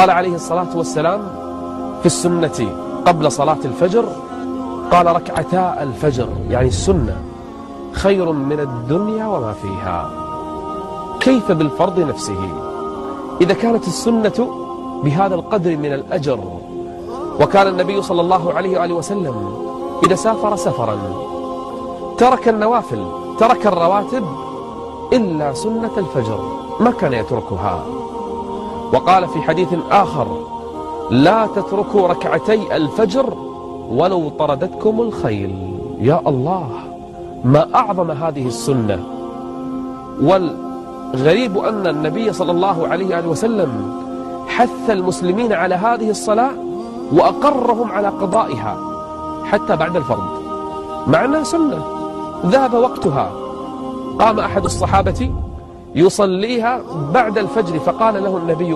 قال عليه الصلاة والسلام في السنة قبل صلاة الفجر، قال ركعتا الفجر يعني السنة خير من الدنيا وما فيها. كيف بالفرض نفسه إذا كانت السنة بهذا القدر من الأجر؟ وكان النبي صلى الله عليه وآله وسلم إذا سافر سفرا ترك النوافل، ترك الرواتب إلا سنة الفجر ما كان يتركها. وقال في حديث آخر: لا تتركوا ركعتي الفجر ولو طردتكم الخيل. يا الله، ما أعظم هذه السنة. والغريب أن النبي صلى الله عليه وآله وسلم حث المسلمين على هذه الصلاة وأقرهم على قضائها حتى بعد الفرض، مع أنها سنة ذهب وقتها. قام أحد الصحابة يصليها بعد الفجر فقال له النبي: